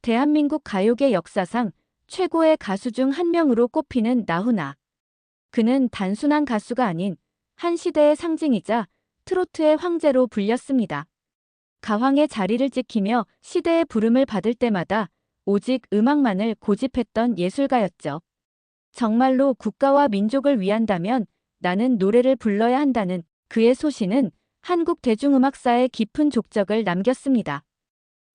대한민국 가요계 역사상 최고의 가수 중 한 명으로 꼽히는 나훈아. 그는 단순한 가수가 아닌 한 시대의 상징이자 트로트의 황제로 불렸습니다. 가왕의 자리를 지키며 시대의 부름을 받을 때마다 오직 음악만을 고집했던 예술가였죠. 정말로 국가와 민족을 위한다면 나는 노래를 불러야 한다는 그의 소신은 한국 대중음악사에 깊은 족적을 남겼습니다.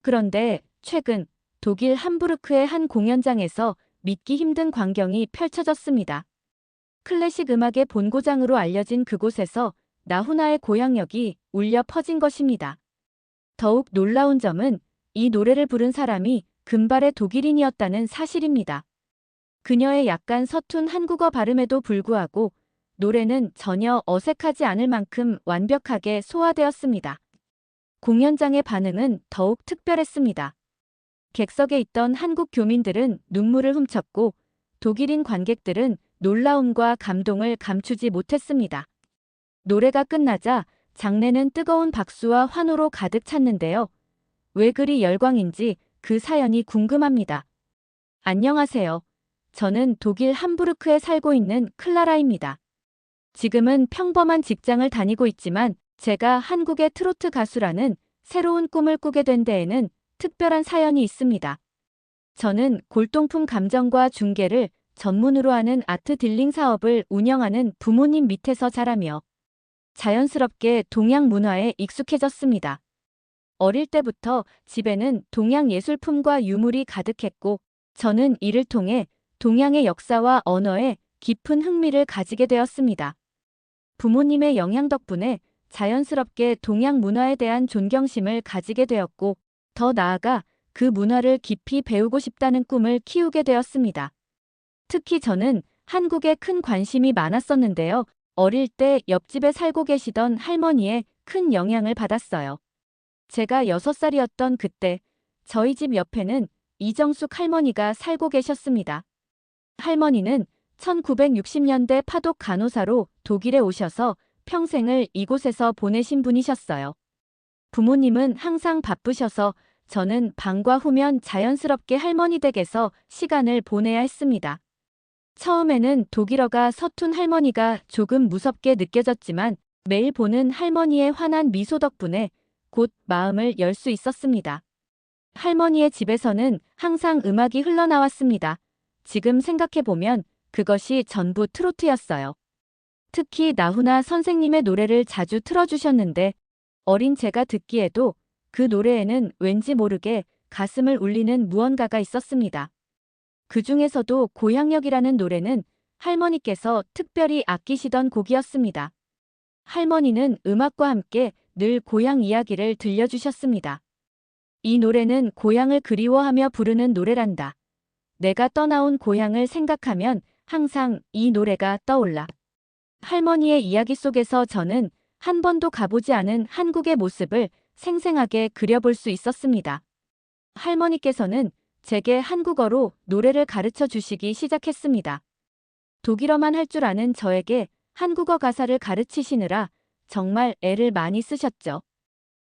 그런데 최근 독일 함부르크의 한 공연장에서 믿기 힘든 광경이 펼쳐졌습니다. 클래식 음악의 본고장으로 알려진 그곳에서 나훈아의 고향역이 울려 퍼진 것입니다. 더욱 놀라운 점은 이 노래를 부른 사람이 금발의 독일인이었다는 사실입니다. 그녀의 약간 서툰 한국어 발음에도 불구하고 노래는 전혀 어색하지 않을 만큼 완벽하게 소화되었습니다. 공연장의 반응은 더욱 특별했습니다. 객석에 있던 한국 교민들은 눈물을 훔쳤고 독일인 관객들은 놀라움과 감동을 감추지 못했습니다. 노래가 끝나자 장내는 뜨거운 박수와 환호로 가득 찼는데요. 왜 그리 열광인지 그 사연이 궁금합니다. 안녕하세요. 저는 독일 함부르크에 살고 있는 클라라입니다. 지금은 평범한 직장을 다니고 있지만 제가 한국의 트로트 가수라는 새로운 꿈을 꾸게 된 데에는 특별한 사연이 있습니다. 저는 골동품 감정과 중개를 전문으로 하는 아트 딜링 사업을 운영하는 부모님 밑에서 자라며 자연스럽게 동양 문화에 익숙해졌습니다. 어릴 때부터 집에는 동양 예술품과 유물이 가득했고 저는 이를 통해 동양의 역사와 언어에 깊은 흥미를 가지게 되었습니다. 부모님의 영향 덕분에 자연스럽게 동양 문화에 대한 존경심을 가지게 되었고 더 나아가 그 문화를 깊이 배우고 싶다는 꿈을 키우게 되었습니다. 특히 저는 한국에 큰 관심이 많았었는데요. 어릴 때 옆집에 살고 계시던 할머니의 큰 영향을 받았어요. 제가 6살이었던 그때 저희 집 옆에는 이정숙 할머니가 살고 계셨습니다. 할머니는 1960년대 파독 간호사로 독일에 오셔서 평생을 이곳에서 보내신 분이셨어요. 부모님은 항상 바쁘셔서 저는 방과 후면 자연스럽게 할머니 댁에서 시간을 보내야 했습니다. 처음에는 독일어가 서툰 할머니가 조금 무섭게 느껴졌지만 매일 보는 할머니의 환한 미소 덕분에 곧 마음을 열 수 있었습니다. 할머니의 집에서는 항상 음악이 흘러나왔습니다. 지금 생각해보면 그것이 전부 트로트였어요. 특히 나훈아 선생님의 노래를 자주 틀어주셨는데 어린 제가 듣기에도 그 노래에는 왠지 모르게 가슴을 울리는 무언가가 있었습니다. 그 중에서도 고향역이라는 노래는 할머니께서 특별히 아끼시던 곡이었습니다. 할머니는 음악과 함께 늘 고향 이야기를 들려주셨습니다. 이 노래는 고향을 그리워하며 부르는 노래란다. 내가 떠나온 고향을 생각하면 항상 이 노래가 떠올라. 할머니의 이야기 속에서 저는 한 번도 가보지 않은 한국의 모습을 생생하게 그려볼 수 있었습니다. 할머니께서는 제게 한국어로 노래를 가르쳐 주시기 시작했습니다. 독일어만 할 줄 아는 저에게 한국어 가사를 가르치시느라 정말 애를 많이 쓰셨죠.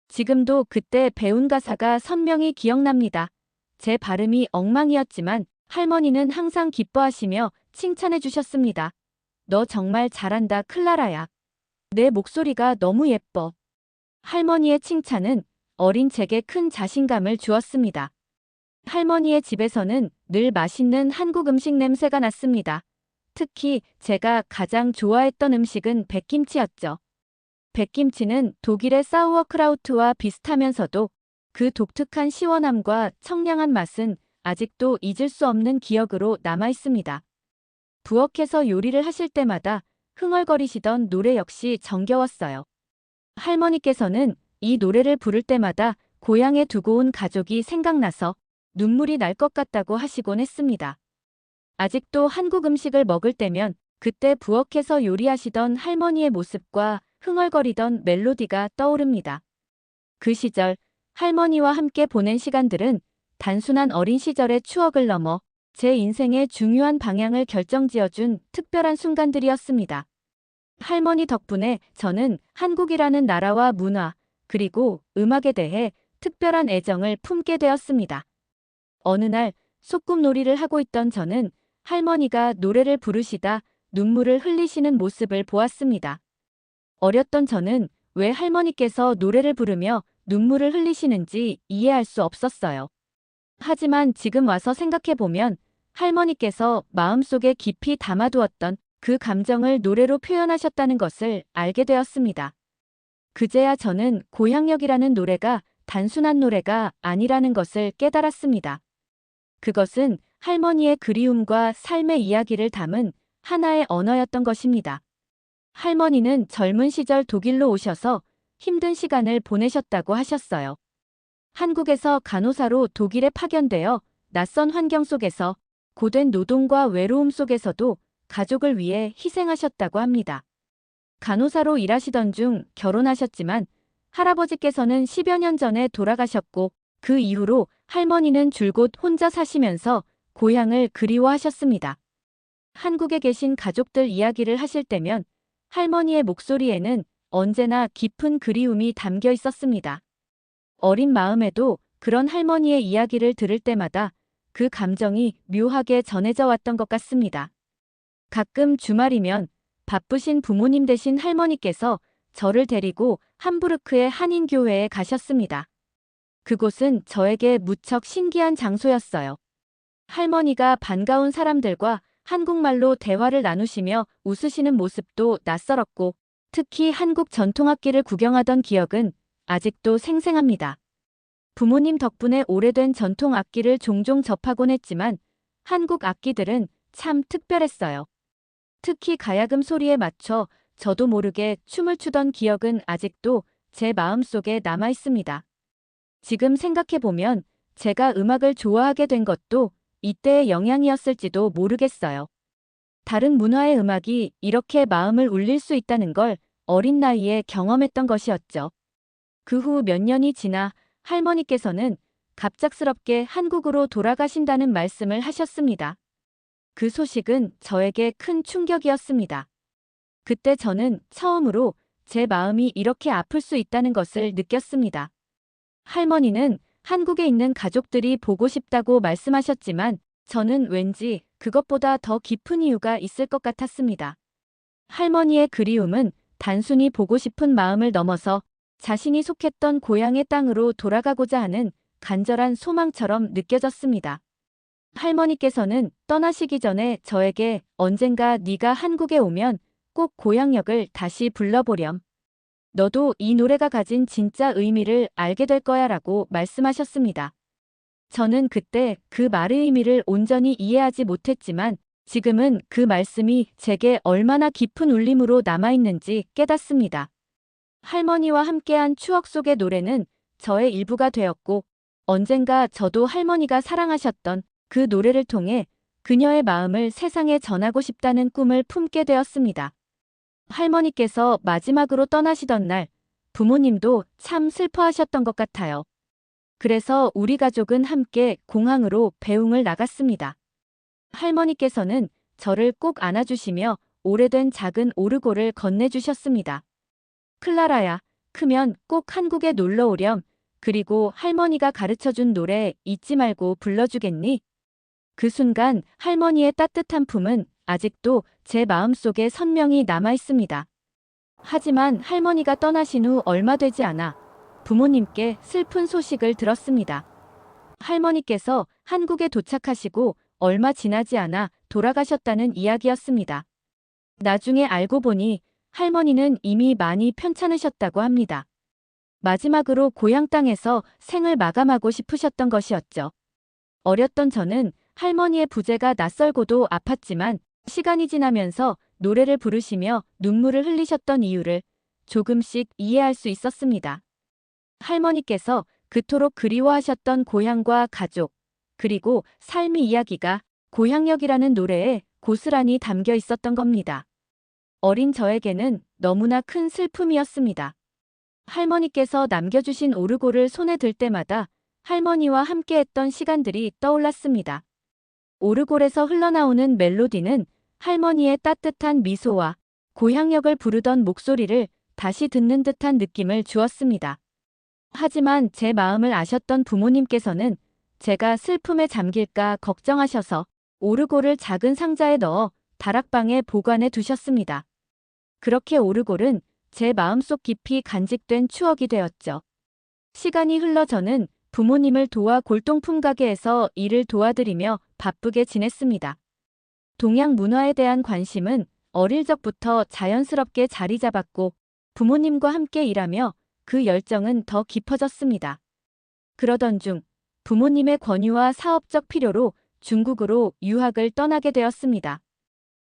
지금도 그때 배운 가사가 선명히 기억납니다. 제 발음이 엉망이었지만 할머니는 항상 기뻐하시며 칭찬해 주셨습니다. 너 정말 잘한다, 클라라야. 내 목소리가 너무 예뻐. 할머니의 칭찬은 어린 제게 큰 자신감을 주었습니다. 할머니의 집에서는 늘 맛있는 한국 음식 냄새가 났습니다. 특히 제가 가장 좋아했던 음식은 백김치였죠. 백김치는 독일의 사우어크라우트와 비슷하면서도 그 독특한 시원함과 청량한 맛은 아직도 잊을 수 없는 기억으로 남아 있습니다. 부엌에서 요리를 하실 때마다 흥얼거리시던 노래 역시 정겨웠어요. 할머니께서는 이 노래를 부를 때마다 고향에 두고 온 가족이 생각나서 눈물이 날 것 같다고 하시곤 했습니다. 아직도 한국 음식을 먹을 때면 그때 부엌에서 요리하시던 할머니의 모습과 흥얼거리던 멜로디가 떠오릅니다. 그 시절 할머니와 함께 보낸 시간들은 단순한 어린 시절의 추억을 넘어 제 인생의 중요한 방향을 결정지어준 특별한 순간들이었습니다. 할머니 덕분에 저는 한국이라는 나라와 문화, 그리고 음악에 대해 특별한 애정을 품게 되었습니다. 어느 날 소꿉놀이를 하고 있던 저는 할머니가 노래를 부르시다 눈물을 흘리시는 모습을 보았습니다. 어렸던 저는 왜 할머니께서 노래를 부르며 눈물을 흘리시는지 이해할 수 없었어요. 하지만 지금 와서 생각해보면 할머니께서 마음속에 깊이 담아두었던 그 감정을 노래로 표현하셨다는 것을 알게 되었습니다. 그제야 저는 고향역이라는 노래가 단순한 노래가 아니라는 것을 깨달았습니다. 그것은 할머니의 그리움과 삶의 이야기를 담은 하나의 언어였던 것입니다. 할머니는 젊은 시절 독일로 오셔서 힘든 시간을 보내셨다고 하셨어요. 한국에서 간호사로 독일에 파견되어 낯선 환경 속에서 고된 노동과 외로움 속에서도 가족을 위해 희생하셨다고 합니다. 간호사로 일하시던 중 결혼하셨지만 할아버지께서는 10여 년 전에 돌아가셨고 그 이후로 할머니는 줄곧 혼자 사시면서 고향을 그리워하셨습니다. 한국에 계신 가족들 이야기를 하실 때면 할머니의 목소리에는 언제나 깊은 그리움이 담겨 있었습니다. 어린 마음에도 그런 할머니의 이야기를 들을 때마다 그 감정이 묘하게 전해져 왔던 것 같습니다. 가끔 주말이면 바쁘신 부모님 되신 할머니께서 저를 데리고 함부르크의 한인교회에 가셨습니다. 그곳은 저에게 무척 신기한 장소였어요. 할머니가 반가운 사람들과 한국말로 대화를 나누시며 웃으시는 모습도 낯설었고 특히 한국 전통악기를 구경하던 기억은 아직도 생생합니다. 부모님 덕분에 오래된 전통악기를 종종 접하곤 했지만 한국 악기들은 참 특별했어요. 특히 가야금 소리에 맞춰 저도 모르게 춤을 추던 기억은 아직도 제 마음속에 남아 있습니다. 지금 생각해보면 제가 음악을 좋아하게 된 것도 이때의 영향이었을지도 모르겠어요. 다른 문화의 음악이 이렇게 마음을 울릴 수 있다는 걸 어린 나이에 경험했던 것이었죠. 그 후 몇 년이 지나 할머니께서는 갑작스럽게 한국으로 돌아가신다는 말씀을 하셨습니다. 그 소식은 저에게 큰 충격이었습니다. 그때 저는 처음으로 제 마음이 이렇게 아플 수 있다는 것을 느꼈습니다. 할머니는 한국에 있는 가족들이 보고 싶다고 말씀하셨지만 저는 왠지 그것보다 더 깊은 이유가 있을 것 같았습니다. 할머니의 그리움은 단순히 보고 싶은 마음을 넘어서 자신이 속했던 고향의 땅으로 돌아가고자 하는 간절한 소망처럼 느껴졌습니다. 할머니께서는 떠나시기 전에 저에게 언젠가 네가 한국에 오면 꼭 고향역을 다시 불러보렴. 너도 이 노래가 가진 진짜 의미를 알게 될 거야 라고 말씀하셨습니다. 저는 그때 그 말의 의미를 온전히 이해하지 못했지만 지금은 그 말씀이 제게 얼마나 깊은 울림으로 남아있는지 깨닫습니다. 할머니와 함께한 추억 속의 노래는 저의 일부가 되었고 언젠가 저도 할머니가 사랑하셨던 그 노래를 통해 그녀의 마음을 세상에 전하고 싶다는 꿈을 품게 되었습니다. 할머니께서 마지막으로 떠나시던 날 부모님도 참 슬퍼하셨던 것 같아요. 그래서 우리 가족은 함께 공항으로 배웅을 나갔습니다. 할머니께서는 저를 꼭 안아주시며 오래된 작은 오르골을 건네주셨습니다. 클라라야, 크면 꼭 한국에 놀러 오렴. 그리고 할머니가 가르쳐준 노래 잊지 말고 불러주겠니? 그 순간 할머니의 따뜻한 품은 아직도 제 마음속에 선명히 남아 있습니다. 하지만 할머니가 떠나신 후 얼마 되지 않아 부모님께 슬픈 소식을 들었습니다. 할머니께서 한국에 도착하시고 얼마 지나지 않아 돌아가셨다는 이야기였습니다. 나중에 알고 보니 할머니는 이미 많이 편찮으셨다고 합니다. 마지막으로 고향 땅에서 생을 마감하고 싶으셨던 것이었죠. 어렸던 저는 할머니의 부재가 낯설고도 아팠지만 시간이 지나면서 노래를 부르시며 눈물을 흘리셨던 이유를 조금씩 이해할 수 있었습니다. 할머니께서 그토록 그리워하셨던 고향과 가족, 그리고 삶의 이야기가 고향역이라는 노래에 고스란히 담겨 있었던 겁니다. 어린 저에게는 너무나 큰 슬픔이었습니다. 할머니께서 남겨주신 오르골을 손에 들 때마다 할머니와 함께했던 시간들이 떠올랐습니다. 오르골에서 흘러나오는 멜로디는 할머니의 따뜻한 미소와 고향역을 부르던 목소리를 다시 듣는 듯한 느낌을 주었습니다. 하지만 제 마음을 아셨던 부모님께서는 제가 슬픔에 잠길까 걱정하셔서 오르골을 작은 상자에 넣어 다락방에 보관해 두셨습니다. 그렇게 오르골은 제 마음속 깊이 간직된 추억이 되었죠. 시간이 흘러 저는 부모님을 도와 골동품 가게에서 일을 도와드리며 바쁘게 지냈습니다. 동양 문화에 대한 관심은 어릴 적부터 자연스럽게 자리 잡았고 부모님과 함께 일하며 그 열정은 더 깊어졌습니다. 그러던 중 부모님의 권유와 사업적 필요로 중국으로 유학을 떠나게 되었습니다.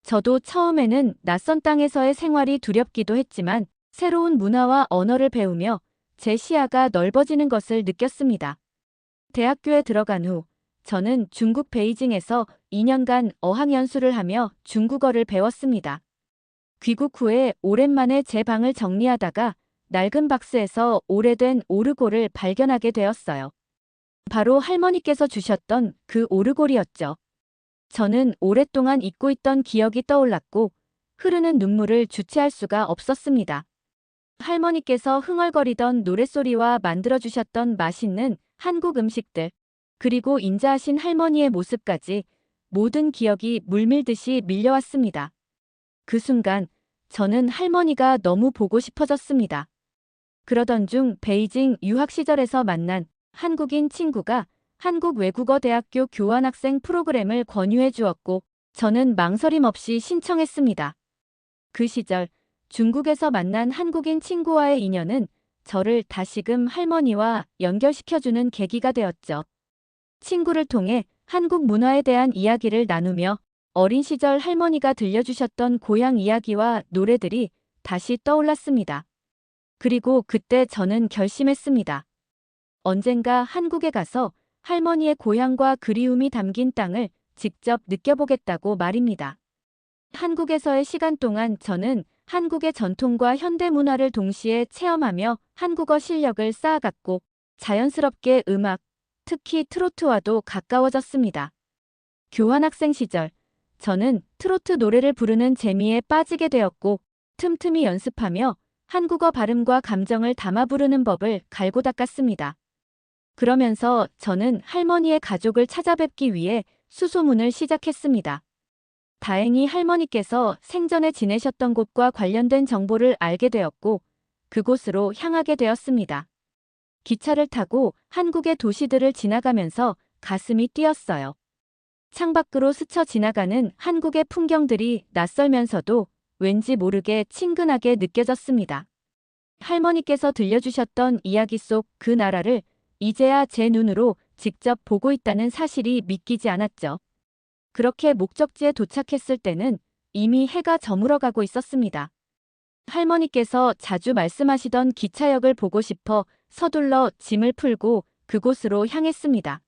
저도 처음에는 낯선 땅에서의 생활이 두렵기도 했지만 새로운 문화와 언어를 배우며 제 시야가 넓어지는 것을 느꼈습니다. 대학교에 들어간 후 저는 중국 베이징에서 2년간 어학연수를 하며 중국어를 배웠습니다. 귀국 후에 오랜만에 제 방을 정리하다가 낡은 박스에서 오래된 오르골을 발견하게 되었어요. 바로 할머니께서 주셨던 그 오르골이었죠. 저는 오랫동안 잊고 있던 기억이 떠올랐고 흐르는 눈물을 주체할 수가 없었습니다. 할머니께서 흥얼거리던 노랫소리와 만들어주셨던 맛있는 한국 음식들, 그리고 인자하신 할머니의 모습까지 모든 기억이 물밀듯이 밀려왔습니다. 그 순간 저는 할머니가 너무 보고 싶어졌습니다. 그러던 중 베이징 유학 시절에서 만난 한국인 친구가 한국외국어대학교 교환학생 프로그램을 권유해 주었고 저는 망설임 없이 신청했습니다. 그 시절 중국에서 만난 한국인 친구와의 인연은 저를 다시금 할머니와 연결시켜주는 계기가 되었죠. 친구를 통해 한국 문화에 대한 이야기를 나누며 어린 시절 할머니가 들려주셨던 고향 이야기와 노래들이 다시 떠올랐습니다. 그리고 그때 저는 결심했습니다. 언젠가 한국에 가서 할머니의 고향과 그리움이 담긴 땅을 직접 느껴보겠다고 말입니다. 한국에서의 시간 동안 저는 한국의 전통과 현대 문화를 동시에 체험하며 한국어 실력을 쌓아갔고 자연스럽게 음악, 특히 트로트와도 가까워졌습니다. 교환학생 시절, 저는 트로트 노래를 부르는 재미에 빠지게 되었고 틈틈이 연습하며 한국어 발음과 감정을 담아 부르는 법을 갈고 닦았습니다. 그러면서 저는 할머니의 가족을 찾아뵙기 위해 수소문을 시작했습니다. 다행히 할머니께서 생전에 지내셨던 곳과 관련된 정보를 알게 되었고 그곳으로 향하게 되었습니다. 기차를 타고 한국의 도시들을 지나가면서 가슴이 뛰었어요. 창밖으로 스쳐 지나가는 한국의 풍경들이 낯설면서도 왠지 모르게 친근하게 느껴졌습니다. 할머니께서 들려주셨던 이야기 속 그 나라를 이제야 제 눈으로 직접 보고 있다는 사실이 믿기지 않았죠. 그렇게 목적지에 도착했을 때는 이미 해가 저물어가고 있었습니다. 할머니께서 자주 말씀하시던 기차역을 보고 싶어 서둘러 짐을 풀고 그곳으로 향했습니다.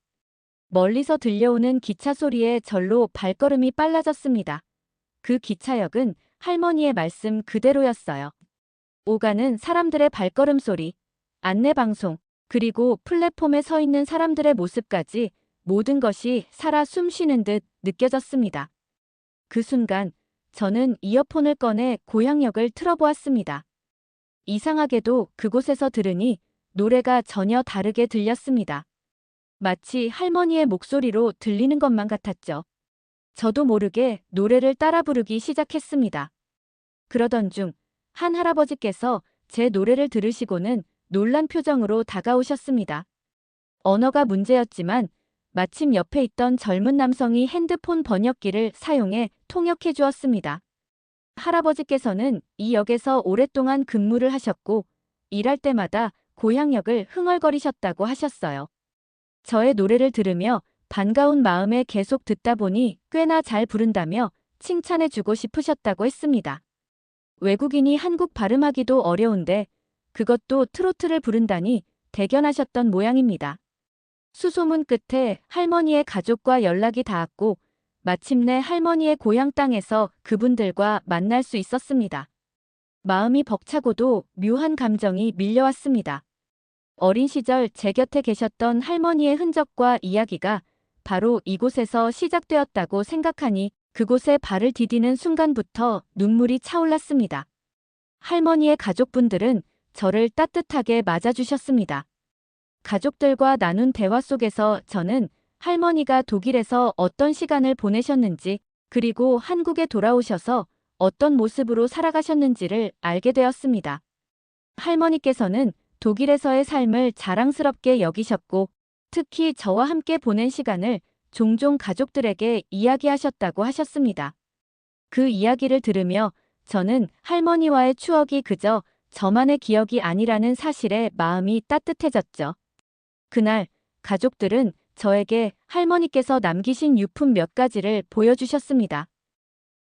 멀리서 들려오는 기차 소리에 절로 발걸음이 빨라졌습니다. 그 기차역은 할머니의 말씀 그대로였어요. 오가는 사람들의 발걸음 소리, 안내방송, 그리고 플랫폼에 서 있는 사람들의 모습까지 모든 것이 살아 숨쉬는 듯 느껴졌습니다. 그 순간 저는 이어폰을 꺼내 고향역을 틀어보았습니다. 이상하게도 그곳에서 들으니 노래가 전혀 다르게 들렸습니다. 마치 할머니의 목소리로 들리는 것만 같았죠. 저도 모르게 노래를 따라 부르기 시작했습니다. 그러던 중 한 할아버지께서 제 노래를 들으시고는 놀란 표정으로 다가오셨습니다. 언어가 문제였지만 마침 옆에 있던 젊은 남성이 핸드폰 번역기를 사용해 통역해 주었습니다. 할아버지께서는 이 역에서 오랫동안 근무를 하셨고 일할 때마다 고향역을 흥얼거리셨다고 하셨어요. 저의 노래를 들으며 반가운 마음에 계속 듣다 보니 꽤나 잘 부른다며 칭찬해 주고 싶으셨다고 했습니다. 외국인이 한국 발음하기도 어려운데 그것도 트로트를 부른다니 대견하셨던 모양입니다. 수소문 끝에 할머니의 가족과 연락이 닿았고 마침내 할머니의 고향 땅에서 그분들과 만날 수 있었습니다. 마음이 벅차고도 묘한 감정이 밀려왔습니다. 어린 시절 제 곁에 계셨던 할머니의 흔적과 이야기가 바로 이곳에서 시작되었다고 생각하니 그곳에 발을 디디는 순간부터 눈물이 차올랐습니다. 할머니의 가족분들은 저를 따뜻하게 맞아주셨습니다. 가족들과 나눈 대화 속에서 저는 할머니가 독일에서 어떤 시간을 보내셨는지, 그리고 한국에 돌아오셔서 어떤 모습으로 살아가셨는지를 알게 되었습니다. 할머니께서는 독일에서의 삶을 자랑스럽게 여기셨고, 특히 저와 함께 보낸 시간을 종종 가족들에게 이야기하셨다고 하셨습니다. 그 이야기를 들으며 저는 할머니와의 추억이 그저 저만의 기억이 아니라는 사실에 마음이 따뜻해졌죠. 그날 가족들은 저에게 할머니께서 남기신 유품 몇 가지를 보여주셨습니다.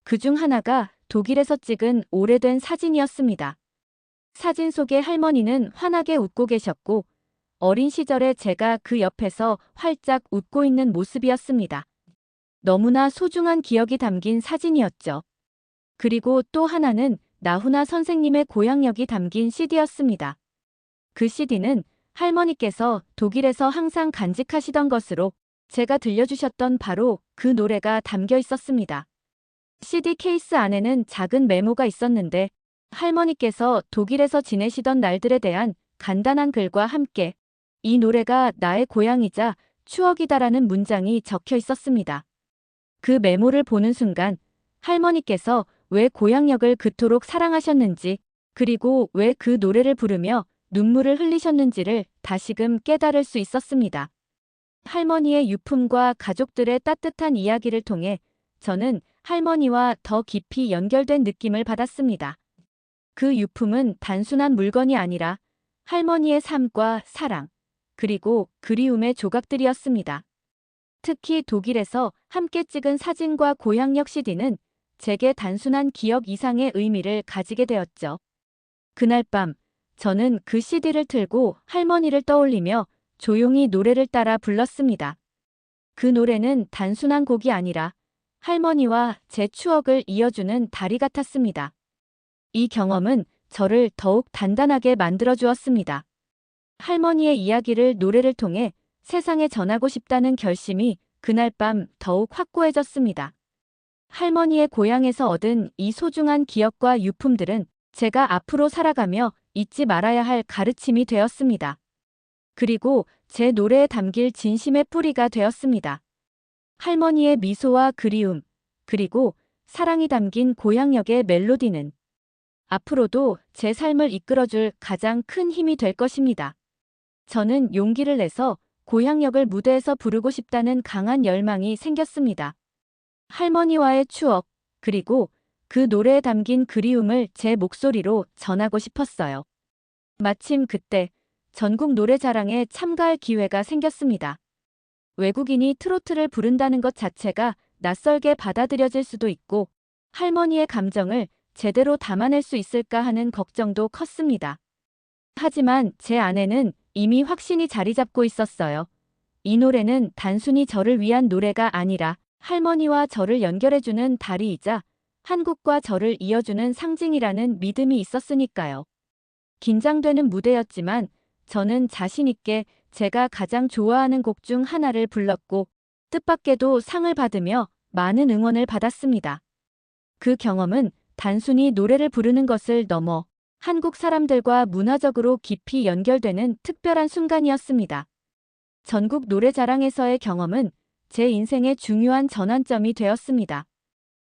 그중 하나가 독일에서 찍은 오래된 사진이었습니다. 사진 속의 할머니는 환하게 웃고 계셨고, 어린 시절에 제가 그 옆에서 활짝 웃고 있는 모습이었습니다. 너무나 소중한 기억이 담긴 사진이었죠. 그리고 또 하나는 나훈아 선생님의 고향역이 담긴 CD였습니다. 그 CD는 할머니께서 독일에서 항상 간직하시던 것으로 제가 들려주셨던 바로 그 노래가 담겨 있었습니다. CD 케이스 안에는 작은 메모가 있었는데 할머니께서 독일에서 지내시던 날들에 대한 간단한 글과 함께 이 노래가 나의 고향이자 추억이다라는 문장이 적혀 있었습니다. 그 메모를 보는 순간 할머니께서 왜 고향역을 그토록 사랑하셨는지, 그리고 왜 그 노래를 부르며 눈물을 흘리셨는지를 다시금 깨달을 수 있었습니다. 할머니의 유품과 가족들의 따뜻한 이야기를 통해 저는 할머니와 더 깊이 연결된 느낌을 받았습니다. 그 유품은 단순한 물건이 아니라 할머니의 삶과 사랑, 그리고 그리움의 조각들이었습니다. 특히 독일에서 함께 찍은 사진과 고향역 CD는 제게 단순한 기억 이상의 의미를 가지게 되었죠. 그날 밤, 저는 그 CD를 틀고 할머니를 떠올리며 조용히 노래를 따라 불렀습니다. 그 노래는 단순한 곡이 아니라 할머니와 제 추억을 이어주는 다리 같았습니다. 이 경험은 저를 더욱 단단하게 만들어 주었습니다. 할머니의 이야기를 노래를 통해 세상에 전하고 싶다는 결심이 그날 밤 더욱 확고해졌습니다. 할머니의 고향에서 얻은 이 소중한 기억과 유품들은 제가 앞으로 살아가며 잊지 말아야 할 가르침이 되었습니다. 그리고 제 노래에 담길 진심의 뿌리가 되었습니다. 할머니의 미소와 그리움, 그리고 사랑이 담긴 고향역의 멜로디는 앞으로도 제 삶을 이끌어줄 가장 큰 힘이 될 것입니다. 저는 용기를 내서 고향역을 무대에서 부르고 싶다는 강한 열망이 생겼습니다. 할머니와의 추억, 그리고 그 노래에 담긴 그리움을 제 목소리로 전하고 싶었어요. 마침 그때 전국 노래자랑에 참가할 기회가 생겼습니다. 외국인이 트로트를 부른다는 것 자체가 낯설게 받아들여질 수도 있고 할머니의 감정을 제대로 담아낼 수 있을까 하는 걱정도 컸습니다. 하지만 제 안에는 이미 확신이 자리 잡고 있었어요. 이 노래는 단순히 저를 위한 노래가 아니라 할머니와 저를 연결해주는 다리이자 한국과 저를 이어주는 상징이라는 믿음이 있었으니까요. 긴장되는 무대였지만 저는 자신 있게 제가 가장 좋아하는 곡 중 하나를 불렀고 뜻밖에도 상을 받으며 많은 응원을 받았습니다. 그 경험은 단순히 노래를 부르는 것을 넘어 한국 사람들과 문화적으로 깊이 연결되는 특별한 순간이었습니다. 전국 노래자랑에서의 경험은 제 인생의 중요한 전환점이 되었습니다.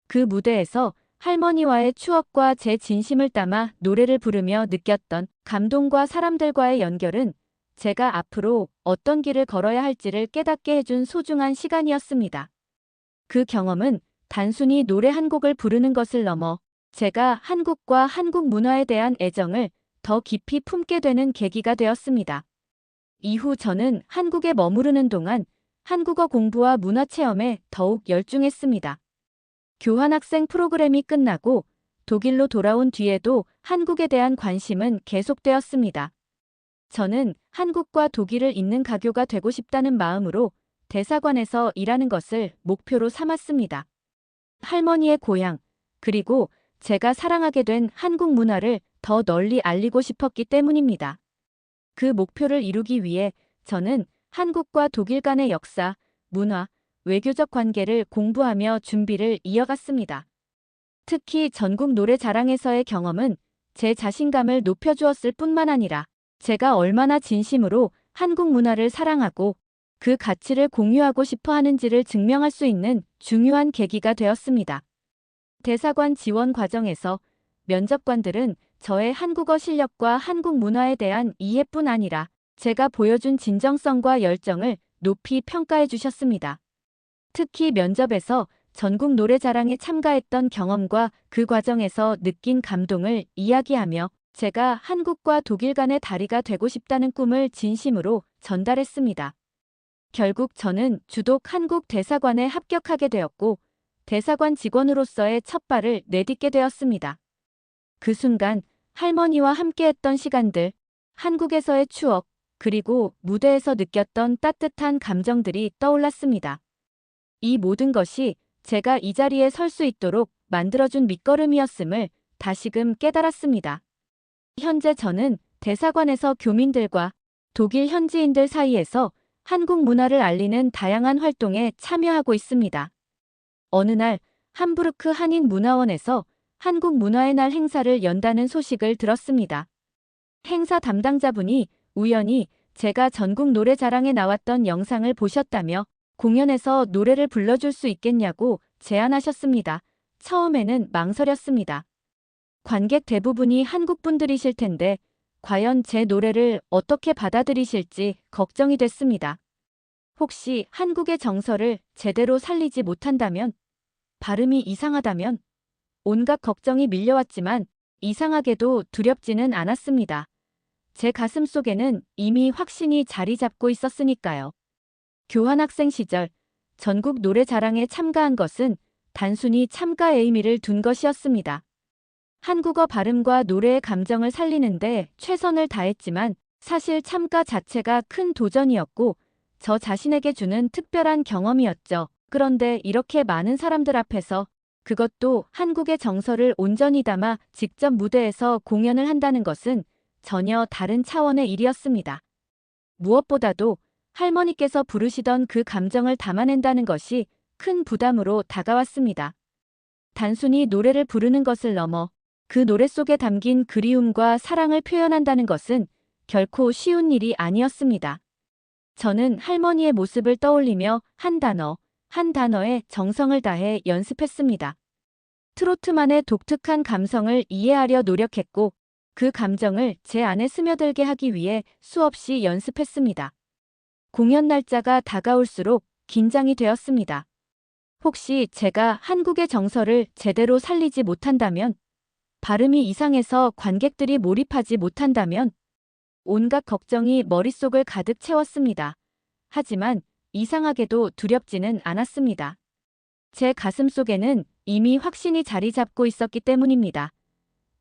그 무대에서 할머니와의 추억과 제 진심을 담아 노래를 부르며 느꼈던 감동과 사람들과의 연결은 제가 앞으로 어떤 길을 걸어야 할지를 깨닫게 해준 소중한 시간이었습니다. 그 경험은 단순히 노래 한 곡을 부르는 것을 넘어 제가 한국과 한국 문화에 대한 애정을 더 깊이 품게 되는 계기가 되었습니다. 이후 저는 한국에 머무르는 동안 한국어 공부와 문화 체험에 더욱 열중했습니다. 교환학생 프로그램이 끝나고 독일로 돌아온 뒤에도 한국에 대한 관심은 계속되었습니다. 저는 한국과 독일을 잇는 가교가 되고 싶다는 마음으로 대사관에서 일하는 것을 목표로 삼았습니다. 할머니의 고향, 그리고 제가 사랑하게 된 한국 문화를 더 널리 알리고 싶었기 때문입니다. 그 목표를 이루기 위해 저는 한국과 독일 간의 역사, 문화, 외교적 관계를 공부하며 준비를 이어갔습니다. 특히 전국 노래자랑에서의 경험은 제 자신감을 높여주었을 뿐만 아니라 제가 얼마나 진심으로 한국 문화를 사랑하고 그 가치를 공유하고 싶어 하는지를 증명할 수 있는 중요한 계기가 되었습니다. 대사관 지원 과정에서 면접관들은 저의 한국어 실력과 한국 문화에 대한 이해뿐 아니라 제가 보여준 진정성과 열정을 높이 평가해 주셨습니다. 특히 면접에서 전국 노래자랑에 참가했던 경험과 그 과정에서 느낀 감동을 이야기하며 제가 한국과 독일 간의 다리가 되고 싶다는 꿈을 진심으로 전달했습니다. 결국 저는 주독 한국 대사관에 합격하게 되었고 대사관 직원으로서의 첫 발을 내딛게 되었습니다. 그 순간 할머니와 함께했던 시간들, 한국에서의 추억, 그리고 무대에서 느꼈던 따뜻한 감정들이 떠올랐습니다. 이 모든 것이 제가 이 자리에 설 수 있도록 만들어준 밑거름이었음을 다시금 깨달았습니다. 현재 저는 대사관에서 교민들과 독일 현지인들 사이에서 한국 문화를 알리는 다양한 활동에 참여하고 있습니다. 어느 날 함부르크 한인문화원에서 한국 문화의 날 행사를 연다는 소식을 들었습니다. 행사 담당자분이 우연히 제가 전국 노래자랑에 나왔던 영상을 보셨다며 공연에서 노래를 불러줄 수 있겠냐고 제안하셨습니다. 처음에는 망설였습니다. 관객 대부분이 한국 분들이실 텐데 과연 제 노래를 어떻게 받아들이실지 걱정이 됐습니다. 혹시 한국의 정서를 제대로 살리지 못한다면, 발음이 이상하다면, 온갖 걱정이 밀려왔지만 이상하게도 두렵지는 않았습니다. 제 가슴 속에는 이미 확신이 자리 잡고 있었으니까요. 교환학생 시절 전국 노래자랑에 참가한 것은 단순히 참가의 의미를 둔 것이었습니다. 한국어 발음과 노래의 감정을 살리는데 최선을 다했지만 사실 참가 자체가 큰 도전이었고 저 자신에게 주는 특별한 경험이었죠. 그런데 이렇게 많은 사람들 앞에서 그것도 한국의 정서를 온전히 담아 직접 무대에서 공연을 한다는 것은 전혀 다른 차원의 일이었습니다. 무엇보다도 할머니께서 부르시던 그 감정을 담아낸다는 것이 큰 부담으로 다가왔습니다. 단순히 노래를 부르는 것을 넘어 그 노래 속에 담긴 그리움과 사랑을 표현한다는 것은 결코 쉬운 일이 아니었습니다. 저는 할머니의 모습을 떠올리며 한 단어, 한 단어에 정성을 다해 연습했습니다. 트로트만의 독특한 감성을 이해하려 노력했고 그 감정을 제 안에 스며들게 하기 위해 수없이 연습했습니다. 공연 날짜가 다가올수록 긴장이 되었습니다. 혹시 제가 한국의 정서를 제대로 살리지 못한다면, 발음이 이상해서 관객들이 몰입하지 못한다면, 온갖 걱정이 머릿속을 가득 채웠습니다. 하지만 이상하게도 두렵지는 않았습니다. 제 가슴 속에는 이미 확신이 자리 잡고 있었기 때문입니다.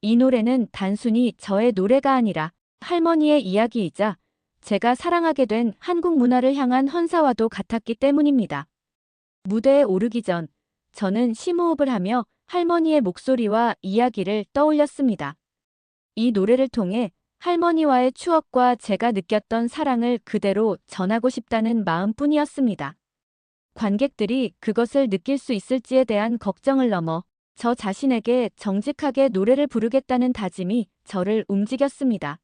이 노래는 단순히 저의 노래가 아니라 할머니의 이야기이자 제가 사랑하게 된 한국 문화를 향한 헌사와도 같았기 때문입니다. 무대에 오르기 전 저는 심호흡을 하며 할머니의 목소리와 이야기를 떠올렸습니다. 이 노래를 통해 할머니와의 추억과 제가 느꼈던 사랑을 그대로 전하고 싶다는 마음뿐이었습니다. 관객들이 그것을 느낄 수 있을지에 대한 걱정을 넘어 저 자신에게 정직하게 노래를 부르겠다는 다짐이 저를 움직였습니다.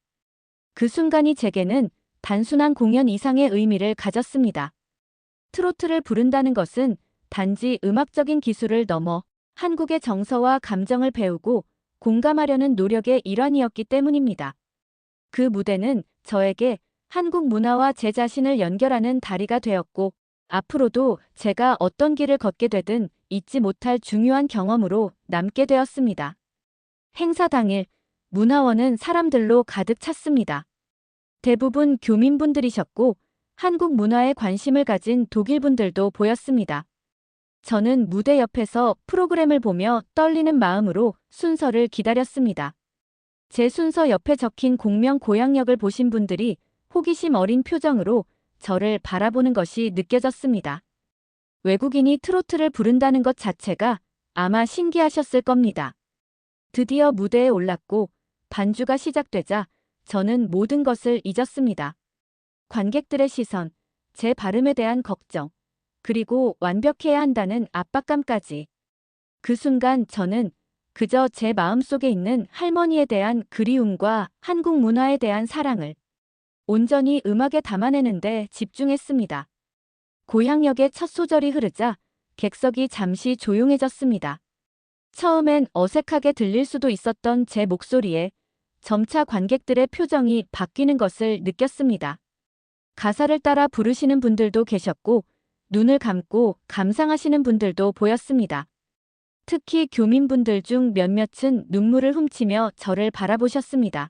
그 순간이 제게는 단순한 공연 이상의 의미를 가졌습니다. 트로트를 부른다는 것은 단지 음악적인 기술을 넘어 한국의 정서와 감정을 배우고 공감하려는 노력의 일환이었기 때문입니다. 그 무대는 저에게 한국 문화와 제 자신을 연결하는 다리가 되었고 앞으로도 제가 어떤 길을 걷게 되든 잊지 못할 중요한 경험으로 남게 되었습니다. 행사 당일 문화원은 사람들로 가득 찼습니다. 대부분 교민분들이셨고 한국 문화에 관심을 가진 독일분들도 보였습니다. 저는 무대 옆에서 프로그램을 보며 떨리는 마음으로 순서를 기다렸습니다. 제 순서 옆에 적힌 공명 고향역을 보신 분들이 호기심 어린 표정으로 저를 바라보는 것이 느껴졌습니다. 외국인이 트로트를 부른다는 것 자체가 아마 신기하셨을 겁니다. 드디어 무대에 올랐고 반주가 시작되자 저는 모든 것을 잊었습니다. 관객들의 시선, 제 발음에 대한 걱정, 그리고 완벽해야 한다는 압박감까지. 그 순간 저는 그저 제 마음속에 있는 할머니에 대한 그리움과 한국 문화에 대한 사랑을 온전히 음악에 담아내는데 집중했습니다. 고향역의 첫 소절이 흐르자 객석이 잠시 조용해졌습니다. 처음엔 어색하게 들릴 수도 있었던 제 목소리에 점차 관객들의 표정이 바뀌는 것을 느꼈습니다. 가사를 따라 부르시는 분들도 계셨고 눈을 감고 감상하시는 분들도 보였습니다. 특히 교민분들 중 몇몇은 눈물을 훔치며 저를 바라보셨습니다.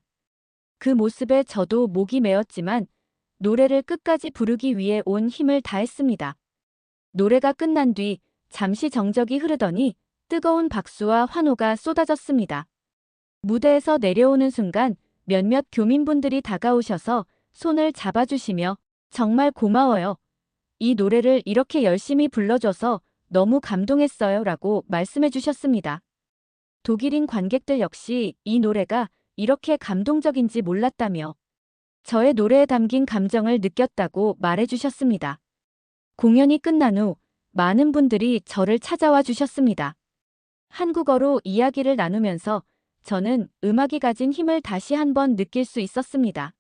그 모습에 저도 목이 메었지만 노래를 끝까지 부르기 위해 온 힘을 다했습니다. 노래가 끝난 뒤 잠시 정적이 흐르더니 뜨거운 박수와 환호가 쏟아졌습니다. 무대에서 내려오는 순간 몇몇 교민분들이 다가오셔서 손을 잡아주시며 정말 고마워요. 이 노래를 이렇게 열심히 불러줘서 너무 감동했어요 라고 말씀해 주셨습니다. 독일인 관객들 역시 이 노래가 이렇게 감동적인지 몰랐다며 저의 노래에 담긴 감정을 느꼈다고 말해 주셨습니다. 공연이 끝난 후 많은 분들이 저를 찾아와 주셨습니다. 한국어로 이야기를 나누면서 저는 음악이 가진 힘을 다시 한번 느낄 수 있었습니다.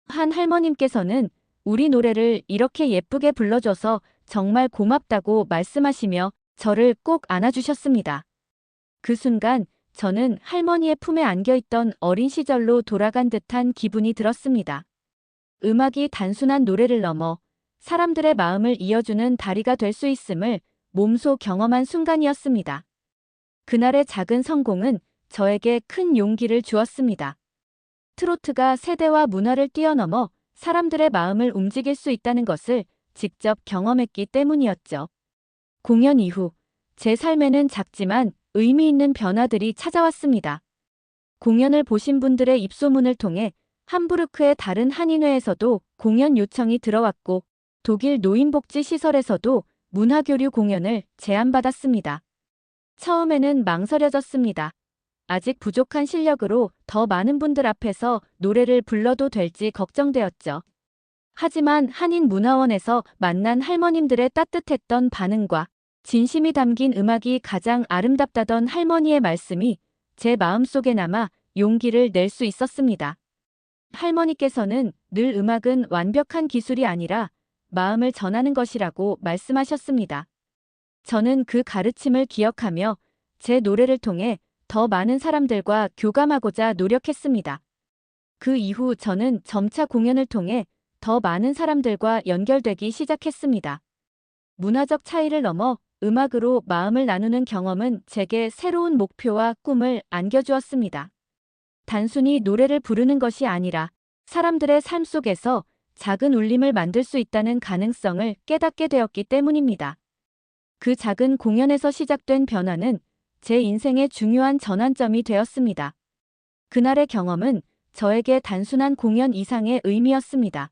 한 할머님께서는 우리 노래를 이렇게 예쁘게 불러줘서 정말 고맙다고 말씀하시며 저를 꼭 안아주셨습니다. 그 순간 저는 할머니의 품에 안겨있던 어린 시절로 돌아간 듯한 기분이 들었습니다. 음악이 단순한 노래를 넘어 사람들의 마음을 이어주는 다리가 될 수 있음을 몸소 경험한 순간이었습니다. 그날의 작은 성공은 저에게 큰 용기를 주었습니다. 트로트가 세대와 문화를 뛰어넘어 사람들의 마음을 움직일 수 있다는 것을 직접 경험했기 때문이었죠. 공연 이후 제 삶에는 작지만 의미 있는 변화들이 찾아왔습니다. 공연을 보신 분들의 입소문을 통해 함부르크의 다른 한인회에서도 공연 요청이 들어왔고 독일 노인복지시설에서도 문화교류 공연을 제안받았습니다. 처음에는 망설여졌습니다. 아직 부족한 실력으로 더 많은 분들 앞에서 노래를 불러도 될지 걱정되었죠. 하지만 한인문화원에서 만난 할머님들의 따뜻했던 반응과 진심이 담긴 음악이 가장 아름답다던 할머니의 말씀이 제 마음속에 남아 용기를 낼 수 있었습니다. 할머니께서는 늘 음악은 완벽한 기술이 아니라 마음을 전하는 것이라고 말씀하셨습니다. 저는 그 가르침을 기억하며 제 노래를 통해 더 많은 사람들과 교감하고자 노력했습니다. 그 이후 저는 점차 공연을 통해 더 많은 사람들과 연결되기 시작했습니다. 문화적 차이를 넘어 음악으로 마음을 나누는 경험은 제게 새로운 목표와 꿈을 안겨주었습니다. 단순히 노래를 부르는 것이 아니라 사람들의 삶 속에서 작은 울림을 만들 수 있다는 가능성을 깨닫게 되었기 때문입니다. 그 작은 공연에서 시작된 변화는 제 인생의 중요한 전환점이 되었습니다. 그날의 경험은 저에게 단순한 공연 이상의 의미였습니다.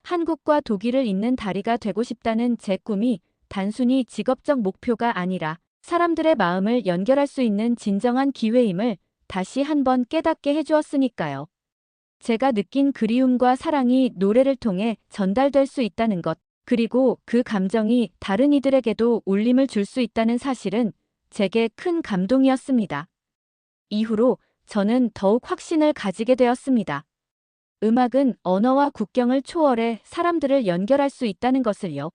한국과 독일을 잇는 다리가 되고 싶다는 제 꿈이 단순히 직업적 목표가 아니라 사람들의 마음을 연결할 수 있는 진정한 기회임을 다시 한번 깨닫게 해주었으니까요. 제가 느낀 그리움과 사랑이 노래를 통해 전달될 수 있다는 것, 그리고 그 감정이 다른 이들에게도 울림을 줄 수 있다는 사실은 제게 큰 감동이었습니다. 이후로 저는 더욱 확신을 가지게 되었습니다. 음악은 언어와 국경을 초월해 사람들을 연결할 수 있다는 것을요.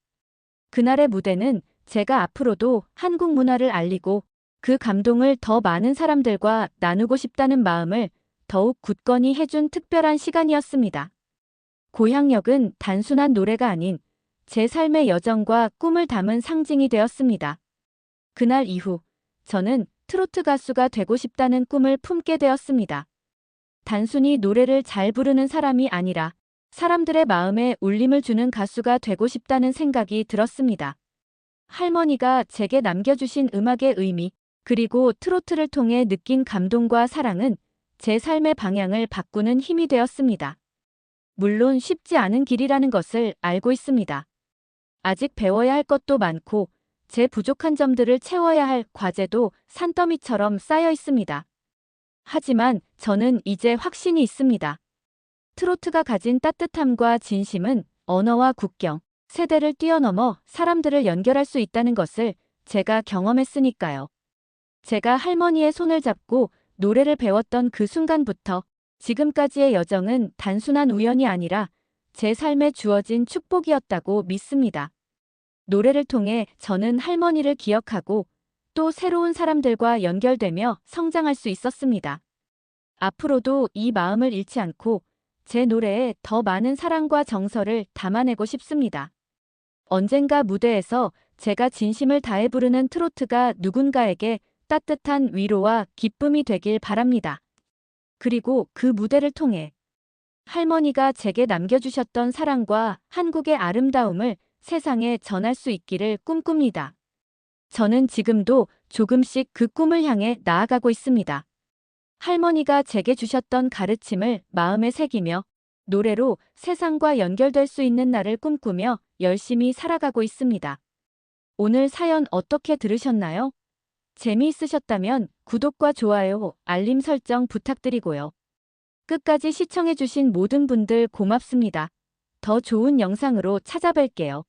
그날의 무대는 제가 앞으로도 한국 문화를 알리고 그 감동을 더 많은 사람들과 나누고 싶다는 마음을 더욱 굳건히 해준 특별한 시간이었습니다. 고향역은 단순한 노래가 아닌 제 삶의 여정과 꿈을 담은 상징이 되었습니다. 그날 이후 저는 트로트 가수가 되고 싶다는 꿈을 품게 되었습니다. 단순히 노래를 잘 부르는 사람이 아니라 사람들의 마음에 울림을 주는 가수가 되고 싶다는 생각이 들었습니다. 할머니가 제게 남겨주신 음악의 의미, 그리고 트로트를 통해 느낀 감동과 사랑은 제 삶의 방향을 바꾸는 힘이 되었습니다. 물론 쉽지 않은 길이라는 것을 알고 있습니다. 아직 배워야 할 것도 많고 제 부족한 점들을 채워야 할 과제도 산더미처럼 쌓여 있습니다. 하지만 저는 이제 확신이 있습니다. 트로트가 가진 따뜻함과 진심은 언어와 국경, 세대를 뛰어넘어 사람들을 연결할 수 있다는 것을 제가 경험했으니까요. 제가 할머니의 손을 잡고 노래를 배웠던 그 순간부터 지금까지의 여정은 단순한 우연이 아니라 제 삶에 주어진 축복이었다고 믿습니다. 노래를 통해 저는 할머니를 기억하고 또 새로운 사람들과 연결되며 성장할 수 있었습니다. 앞으로도 이 마음을 잃지 않고 제 노래에 더 많은 사랑과 정서를 담아내고 싶습니다. 언젠가 무대에서 제가 진심을 다해 부르는 트로트가 누군가에게 따뜻한 위로와 기쁨이 되길 바랍니다. 그리고 그 무대를 통해 할머니가 제게 남겨주셨던 사랑과 한국의 아름다움을 세상에 전할 수 있기를 꿈꿉니다. 저는 지금도 조금씩 그 꿈을 향해 나아가고 있습니다. 할머니가 제게 주셨던 가르침을 마음에 새기며 노래로 세상과 연결될 수 있는 날을 꿈꾸며 열심히 살아가고 있습니다. 오늘 사연 어떻게 들으셨나요? 재미있으셨다면 구독과 좋아요, 알림 설정 부탁드리고요. 끝까지 시청해주신 모든 분들 고맙습니다. 더 좋은 영상으로 찾아뵐게요.